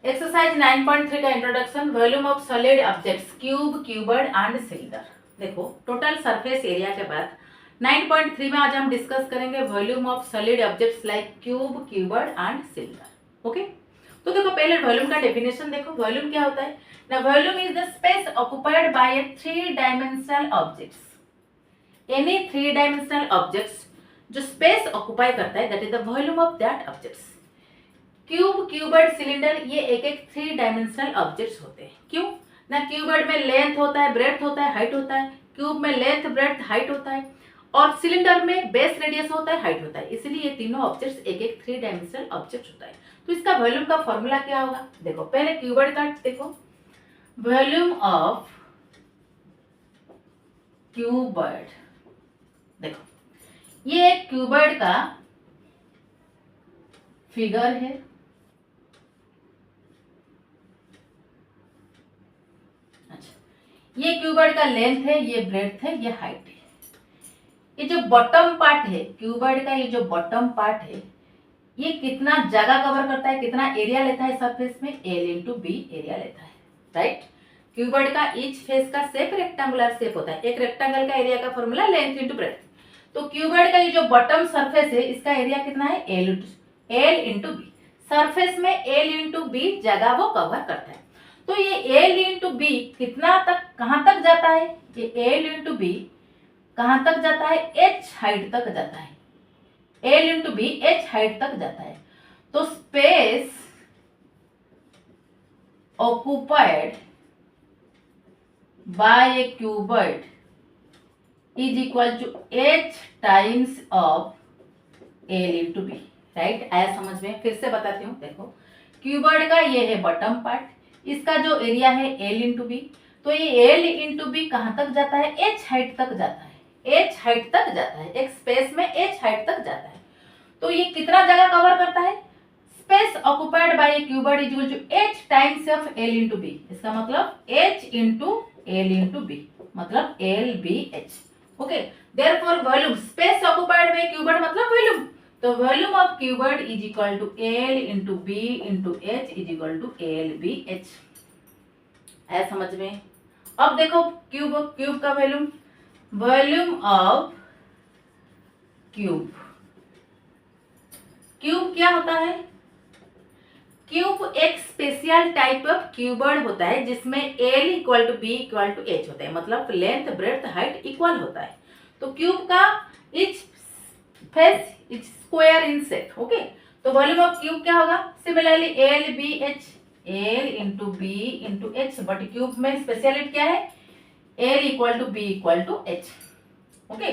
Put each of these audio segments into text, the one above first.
Exercise 9.3 का introduction, volume of solid objects cube, cuboid and cylinder. देखो total surface area के बाद 9.3 में आज हम डिस्कस करेंगे volume of solid objects like cube, cuboid and cylinder. Okay, तो देखो पहले वॉल्यूम का डेफिनेशन देखो। वॉल्यूम क्या होता है ना? Volume is the space occupied by A 3 dimensional objects. Any 3 dimensional objects जो स्पेस ऑक्युपाई करता है, that is the volume of that objects. Cube, cuboid, cylinder ये एक एक 3 डायमेंशनल ऑब्जेक्ट्स होते हैं। क्यों ना? क्यूबॉइड में लेंथ होता है, ब्रेड्थ होता है, हाइट होता है। क्यूब में लेंथ, ब्रेड्थ, हाइट होता है। और सिलेंडर में बेस रेडियस होता है, हाइट होता है। इसलिए ये तीनों ऑब्जेक्ट्स एक एक 3 डायमेंशनल ऑब्जेक्ट होता है। तो इसका वॉल्यूम का फॉर्मूला क्या होगा? देखो पहले क्यूबॉइड का देखो। वॉल्यूम ऑफ क्यूबॉइड, देखो ये एक क्यूबॉइड का फिगर है। ये क्यूबॉइड का लेंथ है, ये ब्रेड्थ है, ये हाइट है। ये जो बॉटम पार्ट है क्यूबॉइड का, ये जो बॉटम पार्ट है, ये कितना जगह कवर करता है, कितना एरिया लेता है सरफेस में? एल इंटू बी एरिया लेता है, राइट। क्यूबॉइड का ईच फेस का शेप रेक्टेंगुलर शेप होता है। एक रेक्टेंगल का एरिया का फॉर्मूला लेंथ इंटू ब्रेड्थ। तो क्यूबॉइड का ये जो बॉटम सरफेस है, इसका एरिया कितना है? L into B. सरफेस में एल इंटू बी जगह वो कवर करता है। तो ये एल इंटू बी कितना तक, कहां तक जाता है? ये एल इंटू बी कहां तक जाता है? एच हाइट तक जाता है। L into B H height तक जाता है। तो space occupied by a cuboid is equal to H times of L into B, right. आया समझ में? फिर से बताती हूँ। देखो क्यूबॉइड का ये है बॉटम पार्ट, इसका जो एरिया है एल इंटू बी। तो ये एल इंटू बी कहां तक जाता है? एच हाइट तक जाता है। एच हाइट तक जाता है, एक स्पेस में एच हाइट तक जाता है। तो ये कितना जगह कवर करता है? Space occupied by a cuboid is equal to H times of L into B. इसका मतलब H into L into B, मतलब L B H. Okay, therefore volume space occupied by cuboid मतलब वॉल्यूम। तो volume of cuboid is equal to L into B into H is equal to L B H. है समझ में? अब देखो cube का volume. Volume of cube क्या होता है? क्यूब एक स्पेशल टाइप ऑफ क्यूबॉइड होता है जिसमें L equal to B equal to H होता है, मतलब लेंथ, ब्रेड्थ, हाइट इक्वल होता है। तो क्यूब का each face each square in shape. Okay, तो वॉल्यूम ऑफ क्यूब क्या होगा? Similarly L B H, L into B into H, but cube में स्पेशलिटी क्या है? L equal to B equal to H. Okay,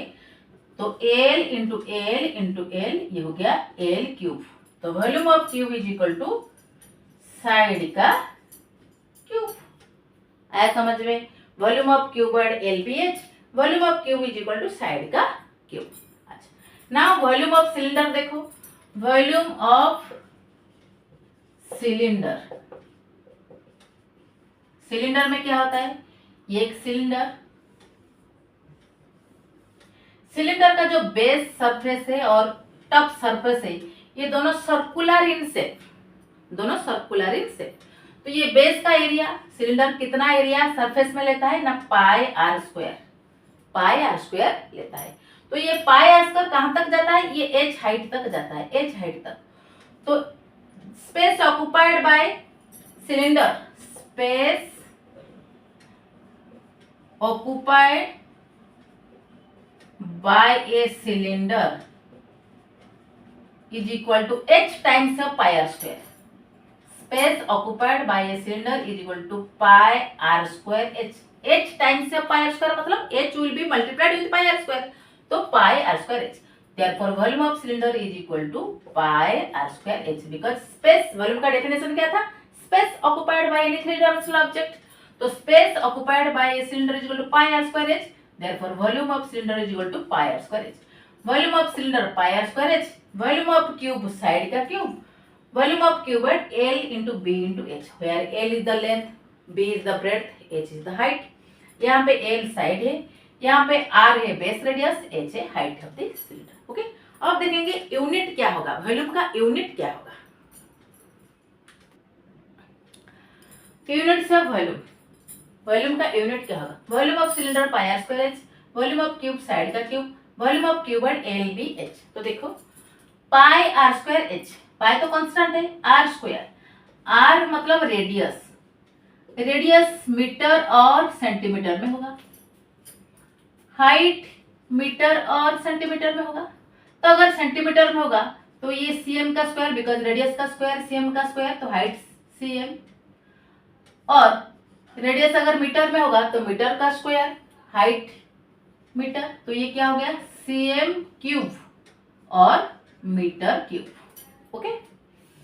तो L into L ये हो गया एल क्यूब। तो volume of cube is equal to side का cube. आया समझ में? Volume of cuboid L B H, volume of cube is equal to side का क्यूब। अच्छा, नाउ वॉल्यूम ऑफ सिलेंडर देखो। वॉल्यूम ऑफ सिलेंडर, सिलेंडर में क्या होता है? ये एक सिलेंडर, सिलेंडर का जो बेस सरफेस है और टॉप सरफेस है, ये दोनों सर्कुलर इन शेप, दोनों सर्कुलर इन शेप। तो ये बेस का एरिया, सिलेंडर कितना एरिया सरफेस में लेता है ना? Pi are square, pi are square लेता है। तो ये पाई आर स्क्वायर कहां तक जाता है? ये एच हाइट तक जाता है, एच हाइट तक। तो space occupied bye cylinder, space occupied by a cylinder is equal to h times of pi r square. Space occupied by a cylinder is equal to pi r square h. h times of pi r square मतलब h will be multiplied with pi r square. तो pi r square h. Therefore volume of cylinder is equal to pi r square h because space, volume का definition क्या था? Space occupied by any 3 dimensional object. तो space occupied by a cylinder is equal to pi r square h. Therefore volume of cylinder is equal to pi r square h. Volume of cylinder pi are square H, volume of cube side का cube, volume of cuboid L into B into H, where L is the length, B is the breadth, H is the height. यहाँ पे L side है, यहाँ पे R है base radius, H है height of the cylinder. Okay, अब देखेंगे unit क्या होगा, वॉल्यूम का यूनिट क्या होगा। यूनिट्स ऑफ वॉल्यूम, वॉल्यूम का यूनिट क्या होगा? Volume of cylinder pi are square H, volume of cube side का cube, volume of cuboid L B H. तो देखो pi are square H, pi तो कांस्टेंट है, आर स्क्वायर, आर मतलब radius, radius metre और centimetre में होगा, height metre और सेंटीमीटर में होगा। तो अगर सेंटीमीटर में होगा तो ये सीएम का स्क्वायर, बिकॉज रेडियस का स्क्वायर सीएम का स्क्वायर, तो हाइट सीएम, और रेडियस अगर मीटर में होगा तो मीटर का स्क्वायर, हाइट मीटर, तो ये क्या हो गया? सीएम क्यूब और metre cube. Okay,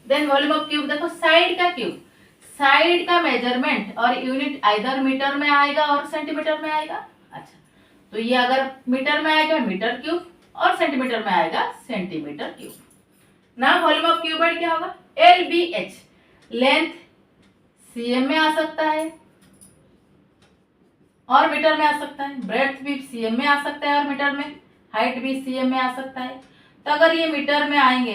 then volume of cube, देखो साइड का क्यूब, साइड का मेजरमेंट और यूनिट आइदर मीटर में आएगा और सेंटीमीटर में आएगा। अच्छा, तो ये अगर मीटर में आएगा मीटर क्यूब और सेंटीमीटर में आएगा सेंटीमीटर क्यूब। ना वॉल्यूम ऑफ क्यूबॉइड क्या होगा? L B H, length cm में आ सकता है और मीटर में आ सकता है, ब्रेड्थ भी सीएम में आ सकता है और मीटर में, हाइट भी सीएम में आ सकता है। तो अगर ये मीटर में आएंगे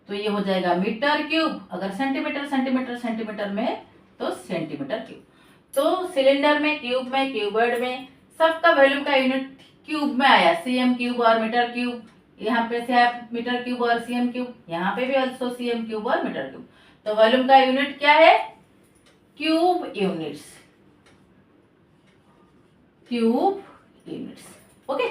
तो ये हो जाएगा मीटर क्यूब, अगर सेंटीमीटर सेंटीमीटर सेंटीमीटर में तो सेंटीमीटर क्यूब। तो सिलेंडर में, क्यूब में, क्यूबॉइड में सबका वॉल्यूम का यूनिट क्यूब में आया, सीएम क्यूब और मीटर क्यूब। यहाँ पे से आप मीटर क्यूब और सीएम क्यूब, यहाँ पे भी ऑल्सो सीएम क्यूब और मीटर क्यूब। तो वॉल्यूम का यूनिट क्या है? Cube units, cube units. Okay,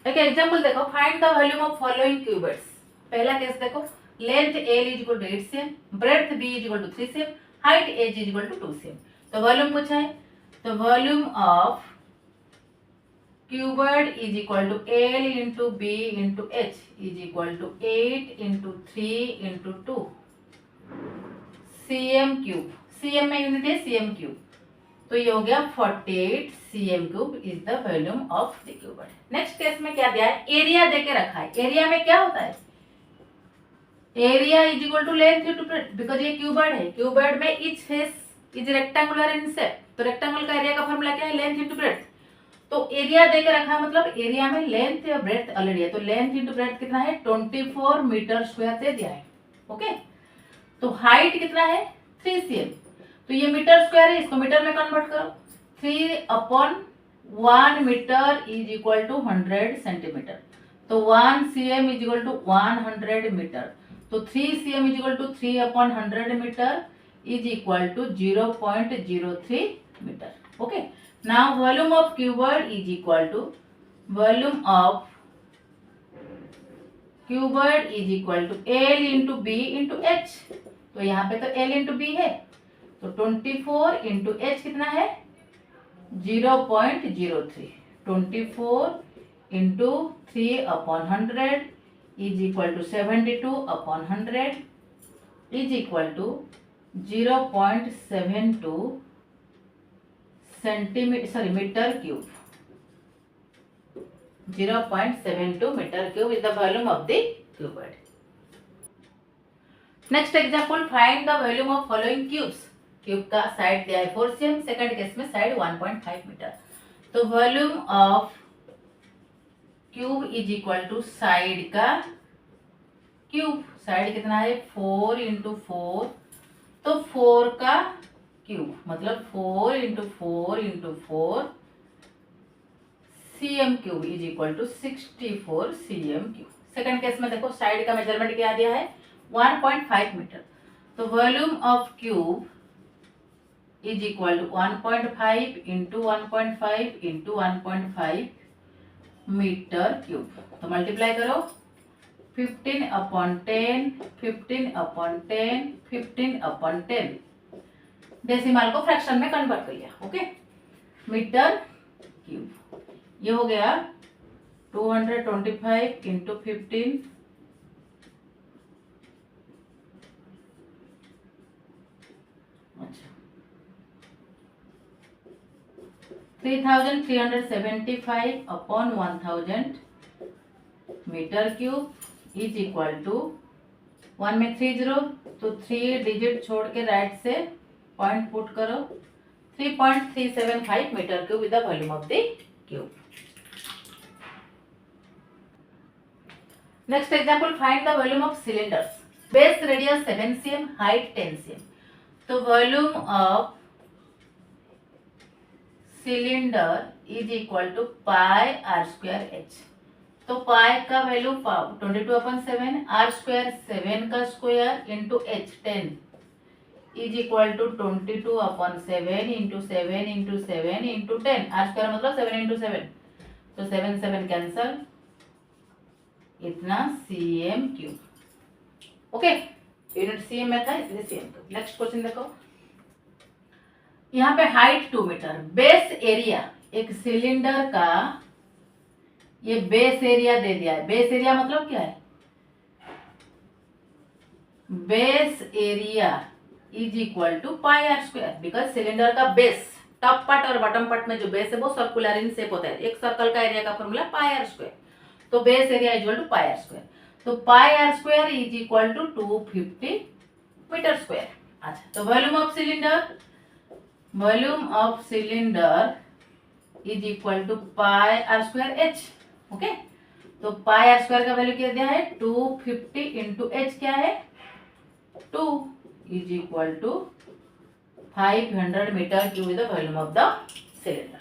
एक एग्जांपल देखो, find the volume of following cuboids. पहला केस देखो, length L is equal to 8 cm, breadth B is equal to 3 cm, height H is equal to 2 cm। तो volume पूछा है, तो volume of cuboid is equal to L into B into H is equal to 8 into 3 into 2 cm cube, cm में unit है cm cube, तो ये हो गया 48 cm cube is the volume of the cuboid. Next case में क्या दिया है? एरिया देके रखा है। एरिया में क्या होता है? Area is equal to length into breadth, because ये क्यूबॉइड है, क्यूबॉइड में each face is rectangular in shape, तो रेक्टेंगल का एरिया का फॉर्मूला क्या है? Length into breadth. तो एरिया देके रखा है, मतलब एरिया में लेंथ और ब्रेड्थ ऑलरेडी है, तो लेंथ इंटू ब्रेड्थ कितना है? 24 मीटर स्क्वायर दे दिया है। ओके, तो हाइट कितना है? 3 cm, तो ये मीटर स्क्वायर है, इसको मीटर में कन्वर्ट करो, 3/1 metre is equal to 100 centimetre, तो 1 cm is equal to 100 metre, तो 3 cm is equal to 3/100 metre is equal to 0.03 metre. Okay, now volume of cuboid is equal to volume of cuboid is equal to L into B into H। तो यहाँ पे तो L into B है, तो 24 into H कितना है? 0.03, 24 into 3/100 is equal to 72/100 is equal to 0.72 metre cube, 0.72 metre cube is the volume of the cuboid. Next example, find the volume of following cubes. Cube का side दिया है 4 cm, second case में side 1.5 metre. तो volume of cube is equal to side का cube, side कितना है? 4 into 4, तो 4 का क्यूब मतलब 4 into 4 into 4 cm cube is equal to 64 cm cube. Second case में देखो, साइड का मेजरमेंट क्या दिया है? 1.5 मीटर, तो volume of cube is equal to 1.5 into 1.5 into 1.5 metre cube. तो मल्टीप्लाई करो, 15/10, 15/10, 15/10, डेसिमल को फ्रैक्शन में कन्वर्ट कर लिया। ओके, मीटर क्यूब, ये हो गया 225 इंटू 15, अच्छा 3375/1000 metre cube is equal to 1 में 3 0, तो 3 डिजिट छोड़ के राइट से पॉइंट पुट करो, 3.375 metre cube is the volume of the cube. Next example, find the volume of cylinders. Base radius 7 cm, height 10 cm। तो volume of cylinder is equal to pi are square h. तो pi का value 22/7, r square 7 का square into h 10 is equal to 22/7 into 7 into 7 into 10। R square मतलब 7 into 7, तो 7 7 cancel, इतना cm cube. Okay, unit cm में था इसलिए cm cube. Next question देखो, यहाँ पे हाइट 2 मीटर, बेस एरिया, एक सिलेंडर का ये बेस एरिया दे दिया है। बेस एरिया मतलब क्या है? Base area is equal to pi are square, because cylinder का बेस, टॉप पार्ट और बॉटम पार्ट में जो बेस है वो सर्कुलर इन शेप होता है। एक सर्कल का एरिया का फॉर्मूला पाई आर स्क्वायर, तो base area is equal to pi are square. तो pi are square is equal to 250 metre square. अच्छा, तो volume of cylinder is equal to pi are square H. Okay, तो pi are square का value क्या दिया है? 250 into H क्या है? 2 is equal to 500 metre cube is the volume of the cylinder.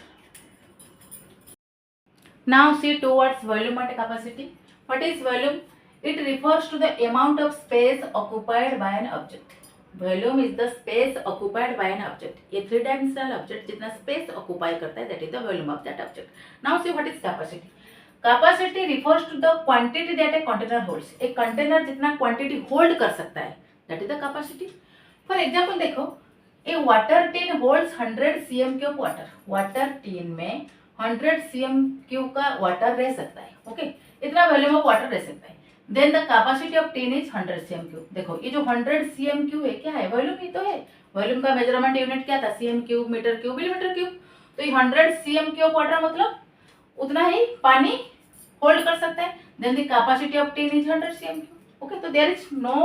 Now see towards volume and capacity. What is volume? It refers to the amount of space occupied by an object. Volume is the space occupied by an object. ये 3-dimensional object जितना space occupy करता है, that is the volume of that object. Now see what is capacity. Capacity refers to the quantity that a container holds. एक container जितना quantity hold कर सकता है, that is the capacity. For example देखो, a water tin holds 100 cm cube water. Water tin में 100 cm cube का water रह सकता है। ओके, इतना वॉल्यूम ऑफ वाटर रह सकता है। Then the capacity of tin is 100 cm cube. देखो ये जो 100 cm क्यूब है क्या है? वॉल्यूम ही तो है। वॉल्यूम का मेजरमेंट यूनिट क्या था? cm cube, metre cube, millimetre cube. तो ये 100 cm क्यूब वाटर मतलब उतना ही पानी होल्ड कर सकता है। Then the capacity of tin is 100 cm cube. Okay, तो there is no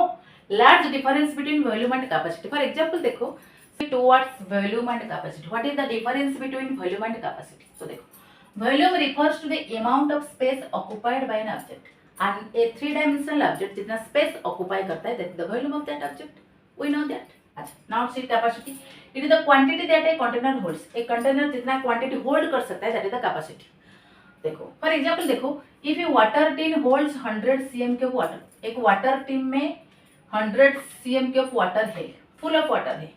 large difference between volume and capacity. For example देखो, towards volume and capacity. What is the difference between volume and capacity? So देखो, volume refers to the amount of space occupied by an object, and a 3-dimensional object जितना space occupy करता है, that is the volume of that object. We know that. अच्छा, now see capacity. It is the quantity that a container holds. एक container जितना quantity hold कर सकता है, that is the capacity. देखो, for example देखो, if a water tin holds 100 cm cube water, एक water tin में 100 cm क्यूब वाटर है, फुल ऑफ वाटर है।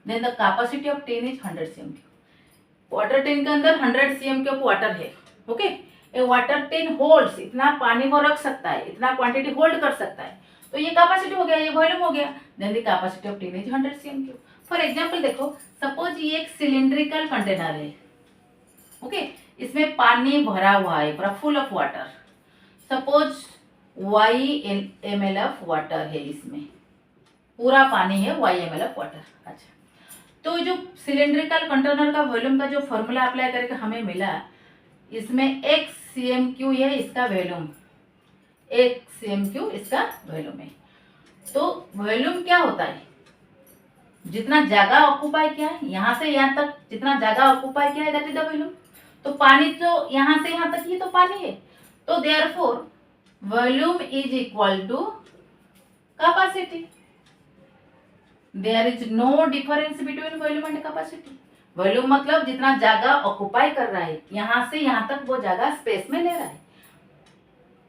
Then the capacity of tin is 100 cm cube. Water tin के अंदर 100 cm cube water है। Okay, a water tin holds, इतना पानी वो रख सकता है, इतना क्वांटिटी होल्ड कर सकता है, तो ये कैपेसिटी हो गया, ये वॉल्यूम हो गया। Then the capacity of tin is 100 cm cube. For example देखो, सपोज ये एक सिलिंड्रिकल कंटेनर है। ओके, इसमें पानी भरा हुआ है, पूरा full of water. Suppose YmL of water है, इसमें पूरा पानी है, YmL ऑफ वाटर। अच्छा, तो जो सिलेंड्रिकल कंटेनर का वॉल्यूम का जो फॉर्मूला अप्लाई करके हमें मिला, इसमें x cm³ है इसका वॉल्यूम, x cm³ इसका वॉल्यूम है। तो वॉल्यूम क्या होता है? जितना जगह ऑक्यूपाई किया है, यहाँ से यहाँ तक जितना जगह ऑक्यूपाई किया है, दैट इज द वॉल्यूम। तो पानी तो यहाँ से यहाँ तक ही तो पानी है, तो therefore volume is equal to capacity. There is no difference between volume and capacity. Volume मतलब जितना जगह ऑक्युपाई कर रहा है, यहां से यहां तक वो जगह स्पेस में ले रहा है।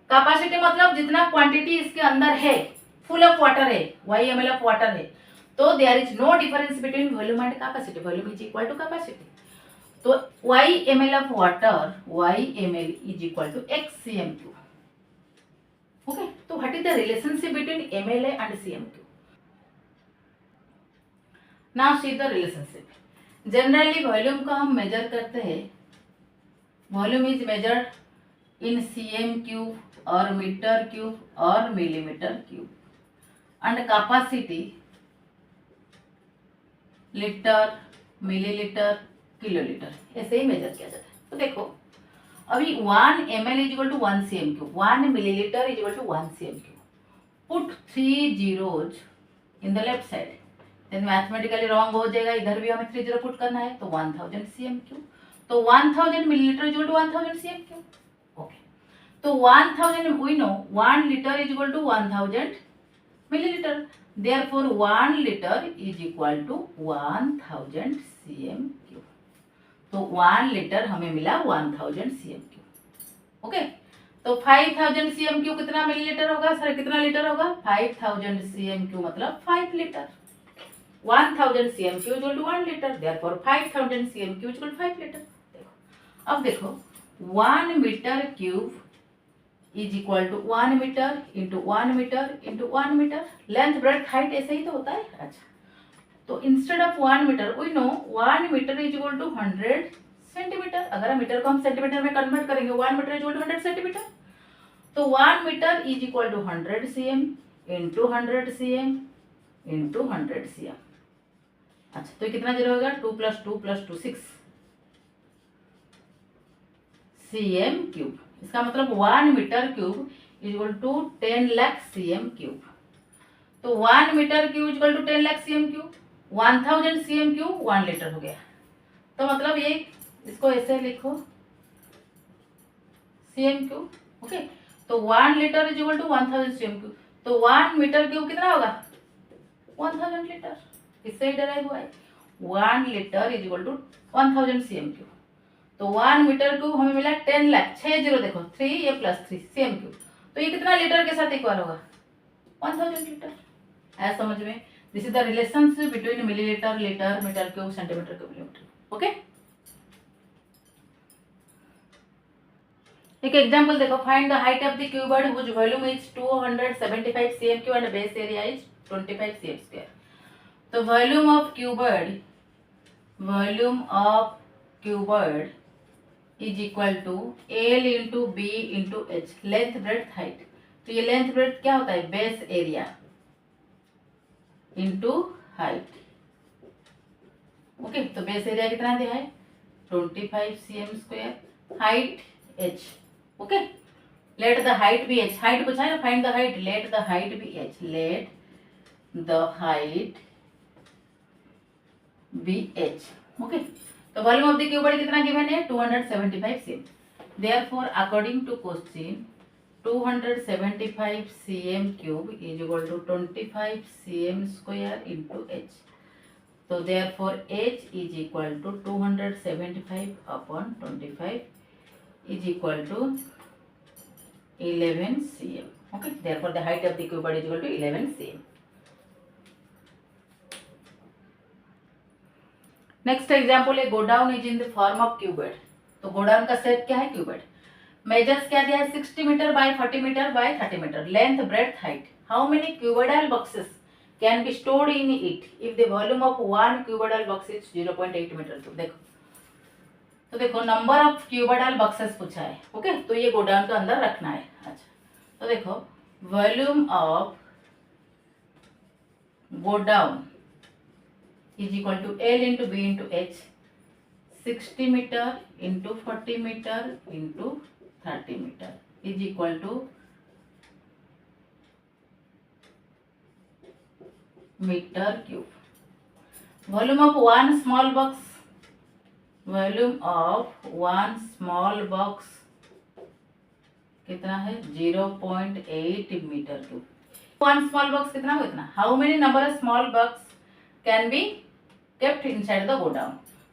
कैपेसिटी मतलब जितना क्वांटिटी इसके अंदर है, फुल ऑफ वाटर है, YmL ऑफ वाटर है, तो there is no difference between volume and capacity. Volume is equal to capacity. तो YmL of water, YmL is equal to x cm³। Okay, तो what is the relationship between MLA and cm³? Now see the relationship. Generally volume को हम major करते हैं, volume is measured in cm³ और metre cube और millimetre cube, and capacity litre, millilitre, kilolitre, ऐसे ही major किया जाता है। तो देखो अभी 1 ml is equal to 1 cm³, 1 millilitre is equal to 1 cm³। Put 3 zeros in the left side, then mathematically wrong हो जाएगा, इधर भी हमें 3 0 पुट करना है, तो 1000 cm³। तो 1000 millilitre is equal to 1000 cm³। Okay, तो 1000 we know 1 litre is equal to 1000 millilitre, therefore 1 litre is equal to 1000 cm cube. तो 1 लीटर हमें मिला 1000 cm क्यूब। ओके, तो 5000 cm क्यूब कितना मिलीलीटर होगा सर, कितना लीटर होगा? 5000 cm क्यूब मतलब 5 litre. 1000 cm cube equal to 1 litre, therefore 5000 cm cube equal to 5 litre. देखो, अब देखो 1 metre cube is equal to 1 metre into 1 metre into 1 metre, length breadth height ऐसे ही तो होता है। अच्छा, तो instead of 1 metre we know 1 metre is equal to 100 centimetre. अगर हम मीटर को हम सेंटीमीटर में कन्वर्ट करेंगे 1 metre is equal to 100 centimetre, तो 1 metre is equal to 100 cm into 100 cm into 100 cm। अच्छा, तो कितना जीरो होगा? 2 + 2 + 2 6 cm क्यूब। इसका मतलब 1 metre cube is equal to 10 lakh cm cube. तो 1 metre cube is equal to 10 lakh cm cube, 1000 cm cube 1 litre हो गया। तो मतलब ये इसको ऐसे लिखो cm क्यूब। ओके, तो 1 litre is equal to 1000 cm cube, तो 1 मीटर क्यूब कितना होगा? 1000 लीटर। इससे ही डराइव हुआ है 1 litre is equal to 1000 cm cube. तो 1 मीटर क्यूब हमें मिला 10 लाख, 6 जीरो देखो 3 ये +3 cm क्यूब, तो ये कितना लीटर के साथ इक्वल होगा? 1000 लीटर। ऐसा समझ में, this is the relationship between millilitre, litre, metre cube, centimetre cube, millimetre. Okay, एक एग्जांपल देखो, find the height of the cuboid which volume is 275 cm cube and base area is 25 cm square. तो volume of cuboid is equal to L into B into H, length breadth height. तो ये length breadth क्या होता है? Base area into height. Okay, तो base area कितना दिया है? 25 cm square, height h। Okay, let the height be h, height पूछा है ना, find the height, let the height be h, let the height be h। Okay, तो volume of the cuboid कितना given है? 275 cm। Therefore according to question 275 cm cube is equal to 25 cm square into h। तो therefore h is equal to 275 upon 25 is equal to 11 cm। Okay, therefore the height of the cuboid is equal to 11 cm। Next example है, godown is in the form of cuboid. तो godown का shape क्या है? Cuboid. Measures क्या दिया है? 60 metre by 40 metre by 30 metre, length breadth height. How many cuboidal boxes can be stored in it if the volume of 1 cuboidal box is 0.8 metre. तो देखो number of cuboidal boxes पूछा है। Okay, तो ये godown के अंदर रखना है। अच्छा, तो देखो volume of godown is equal to L into B into H, 60 meter into 40 meter into 30 meter is equal to meter cube. Volume of one small box, volume of one small box कितना है? 0.8 metre cube. One small box कितना हो? इतना। How many number of small box can be kept inside the godown?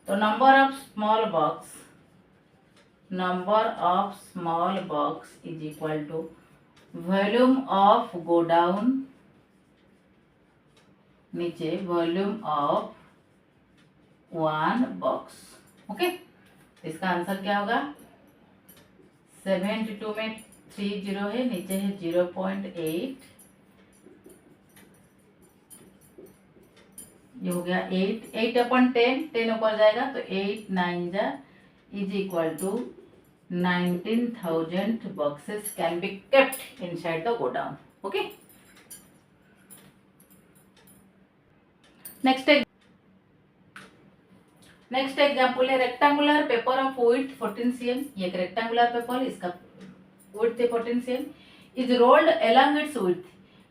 तो number of small box is equal to volume of godown नीचे volume of one box। Okay, इसका answer क्या होगा? 72 में 3 zero है, नीचे है 0.8, ये हो गया 8 अपॉन 10 ऊपर जाएगा तो 8 9 जा is equal to 19,000 boxes can be kept inside the godown. Okay, next example है, rectangular paper of width 14 cm। ये एक रेक्टेंगुलर पेपर, इसका width 14 cm is rolled along its width.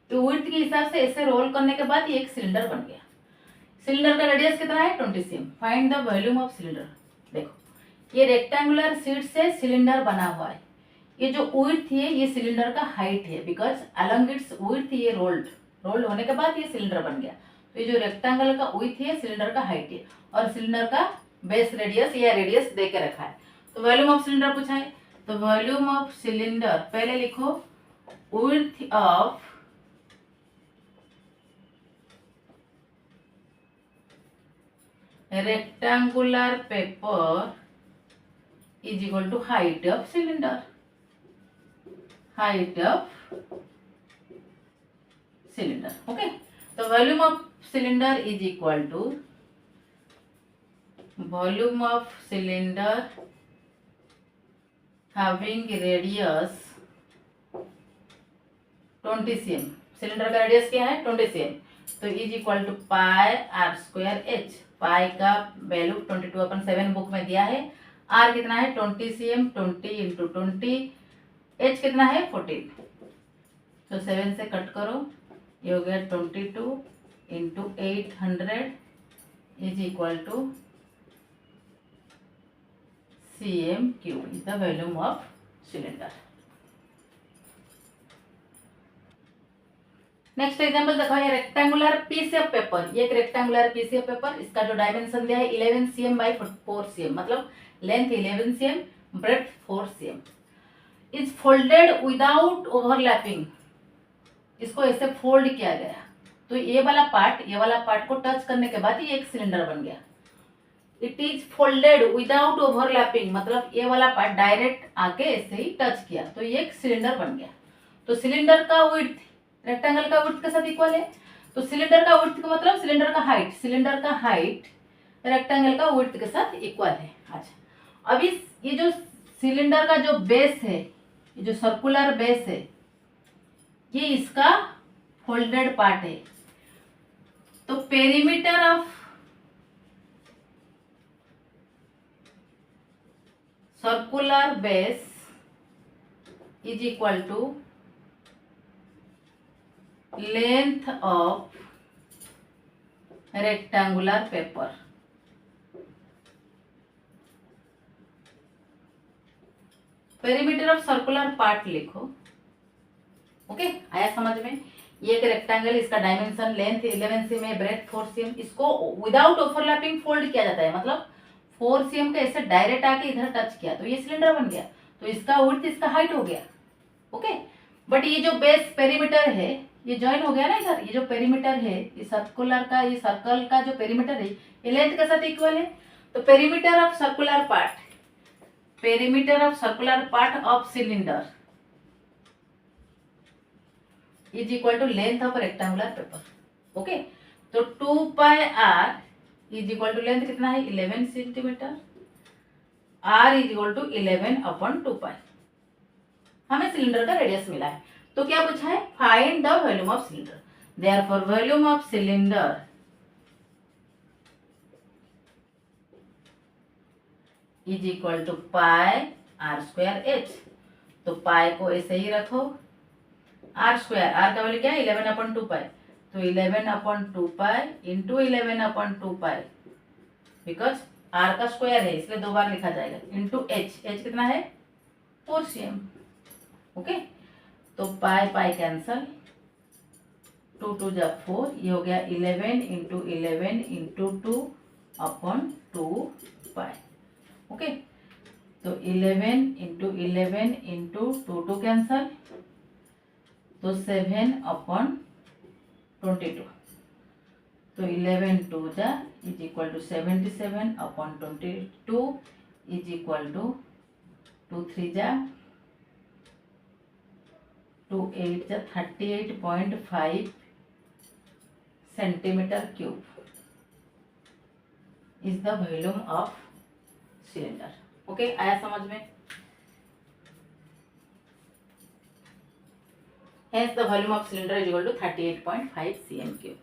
तो विड्थ के हिसाब से ऐसे रोल करने के बाद ये एक सिलेंडर बन गया। सिलेंडर का रेडियस कितना है? 20 cm। Find the volume of cylinder. देखो ये रेक्टेंगुलर शीट से सिलेंडर बना हुआ है, ये जो विड्थ है ये सिलेंडर का हाइट है, बिकॉज अलॉन्ग इट्स विड्थ ये रोल्ड होने के बाद ये सिलेंडर बन गया। तो ये जो रेक्टेंगल का विड्थ है सिलेंडर का हाइट है, और सिलेंडर का बेस रेडियस या रेडियस दे के रखा है। तो वॉल्यूम ऑफ सिलेंडर पूछा है, तो वॉल्यूम ऑफ सिलेंडर पहले लिखो width of rectangular paper is equal to height of cylinder. Height of cylinder. Okay. So volume of cylinder is equal to volume of cylinder having radius 20 cm. Cylinder का radius क्या है 20 cm, तो is equal to pi are square H. Pi का value 22/7 book में दिया है। Are कितना है 20 cm, 20 इंटू 20, एच कितना है 14, तो 7 से कट करो, ये हो गया 22 into 800 is equal to cm3 is the volume of cylinder. Next example देखो, ये रेक्टेंगुलर पीस ऑफ पेपर, ये एक रेक्टेंगुलर पीस ऑफ पेपर, इसका जो डायमेंशन दिया है 11 cm बाई 4 cm, मतलब length 11 cm, breadth 4 cm, is folded without overlapping. इसको ऐसे फोल्ड किया गया, तो ये वाला पार्ट को टच करने के बाद ये एक सिलेंडर बन गया। It is folded without overlapping, मतलब ये वाला पार्ट डायरेक्ट आके ऐसे ही टच किया, तो ये एक सिलेंडर बन गया। तो सिलेंडर का विड्थ रेक्टेंगल का विड्थ के साथ इक्वल है, तो सिलेंडर का विड्थ का मतलब सिलेंडर का हाइट रेक्टेंगल का विड्थ के साथ इक्वल है। अच्छा, अब इस ये जो सिलेंडर का जो बेस है, ये जो सर्कुलर बेस है, ये इसका फोल्डेड पार्ट है। तो perimeter of circular base is equal to length of rectangular paper। Perimeter of circular part लिखो। ओके, आया समझ में? ये एक रेक्टेंगल, इसका डायमेंशन लेंथ 11 cm है, ब्रेड्थ 4 cm, इसको विदाउट ओवरलैपिंग फोल्ड किया जाता है, मतलब 4 cm का ऐसे डायरेक्ट आके इधर टच किया तो ये सिलेंडर बन गया, तो इसका विड्थ इसका हाइट हो गया। ओके, बट ये जो बेस पेरीमीटर है ये ज्वाइन हो गया ना इधर, ये जो पेरीमीटर है ये सर्कुलर का, ये सर्कल का जो पेरीमीटर है ये लेंथ के साथ इक्वल है। तो perimeter of circular part of cylinder is equal to length of rectangular paper. Okay, तो 2 pi R is equal to length कितना है 11 centimetre, R is equal to 11/2 हमें सिलेंडर का रेडियस मिला है। तो क्या पूछा है, find the volume of cylinder. Therefore volume of cylinder is equal to pi are square h. तो पाई को ऐसे ही रखो, आर स्क्वायर, आर का वैल्यू क्या है 11/2, तो 11/2 इंटू 11/2, बिकॉज आर का स्क्वायर है इसलिए 2 बार लिखा जाएगा, इंटू एच कितना है 4 cm। ओके, तो पाई कैंसल, 2 2 जा 4, ये हो गया 11 इंटू 11 इंटू 2/2। ओके, तो 11 इंटू 11 इंटू 2 कैंसल, तो 7/22, तो 11 2 जा is equal to 77/22 is equal to 2 3 जा 2 8 जा 38.5 centimetre cube is the volume of cylinder. Okay, आया समझ में? Hence the volume of cylinder is equal to 38.5 cm cube।